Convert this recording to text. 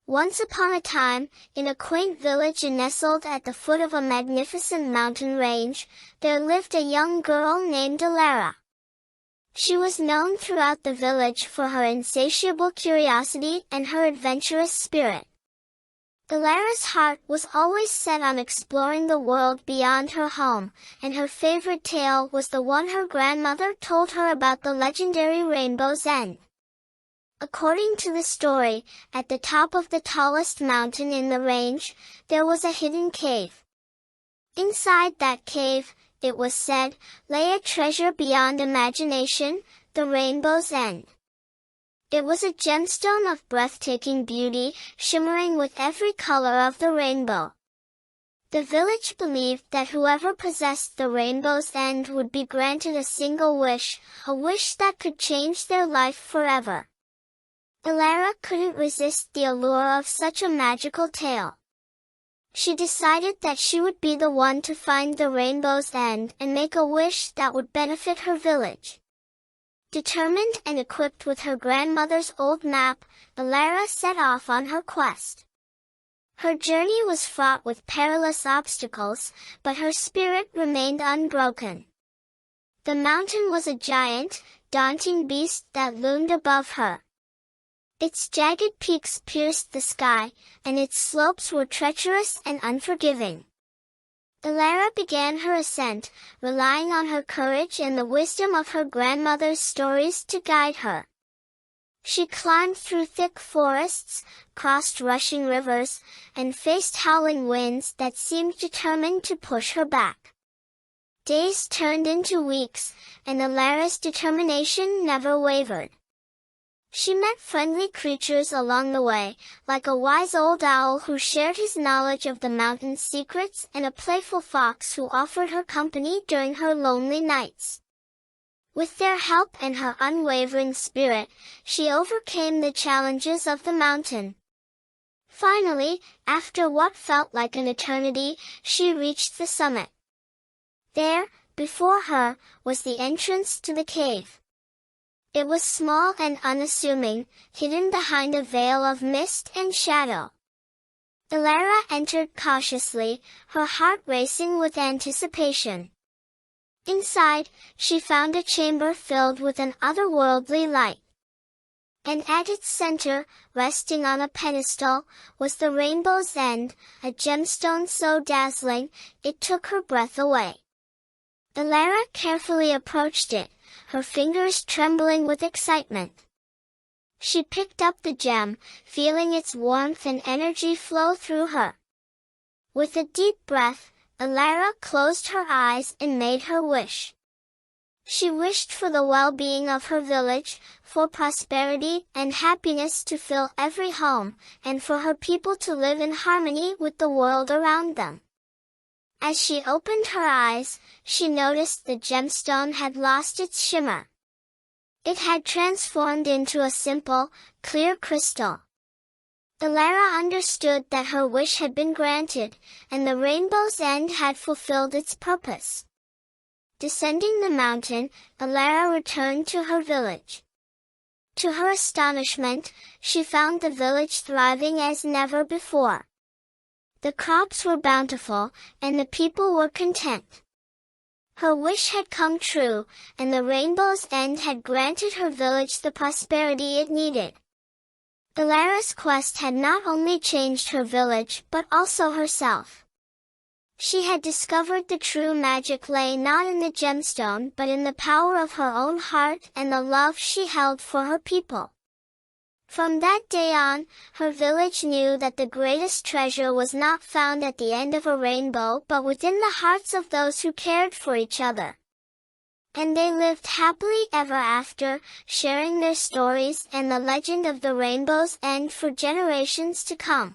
Once upon a time, in a quaint village nestled at the foot of a magnificent mountain range, there lived a young girl named Alara. She was known throughout the village for her insatiable curiosity and her adventurous spirit. Alara's heart was always set on exploring the world beyond her home, and her favorite tale was the one her grandmother told her about the legendary Rainbow's End. According to the story, at the top of the tallest mountain in the range, there was a hidden cave. Inside that cave, it was said, lay a treasure beyond imagination, the Rainbow's End. It was a gemstone of breathtaking beauty, shimmering with every color of the rainbow. The village believed that whoever possessed the Rainbow's End would be granted a single wish, a wish that could change their life forever. Alara couldn't resist the allure of such a magical tale. She decided that she would be the one to find the Rainbow's End and make a wish that would benefit her village. Determined and equipped with her grandmother's old map, Alara set off on her quest. Her journey was fraught with perilous obstacles, but her spirit remained unbroken. The mountain was a giant, daunting beast that loomed above her. Its jagged peaks pierced the sky, and its slopes were treacherous and unforgiving. Alara began her ascent, relying on her courage and the wisdom of her grandmother's stories to guide her. She climbed through thick forests, crossed rushing rivers, and faced howling winds that seemed determined to push her back. Days turned into weeks, and Alara's determination never wavered. She met friendly creatures along the way, like a wise old owl who shared his knowledge of the mountain's secrets and a playful fox who offered her company during her lonely nights. With their help and her unwavering spirit, she overcame the challenges of the mountain. Finally, after what felt like an eternity, she reached the summit. There, before her, was the entrance to the cave. It was small and unassuming, hidden behind a veil of mist and shadow. Alara entered cautiously, her heart racing with anticipation. Inside, she found a chamber filled with an otherworldly light. And at its center, resting on a pedestal, was the Rainbow's End, a gemstone so dazzling, it took her breath away. Alara carefully approached it, her fingers trembling with excitement. She picked up the gem, feeling its warmth and energy flow through her. With a deep breath, Alara closed her eyes and made her wish. She wished for the well-being of her village, for prosperity and happiness to fill every home, and for her people to live in harmony with the world around them. As she opened her eyes, she noticed the gemstone had lost its shimmer. It had transformed into a simple, clear crystal. Alara understood that her wish had been granted, and the Rainbow's End had fulfilled its purpose. Descending the mountain, Alara returned to her village. To her astonishment, she found the village thriving as never before. The crops were bountiful, and the people were content. Her wish had come true, and the Rainbow's End had granted her village the prosperity it needed. Alara's quest had not only changed her village but also herself. She had discovered the true magic lay not in the gemstone but in the power of her own heart and the love she held for her people. From that day on, her village knew that the greatest treasure was not found at the end of a rainbow but within the hearts of those who cared for each other. And they lived happily ever after, sharing their stories and the legend of the Rainbow's End for generations to come.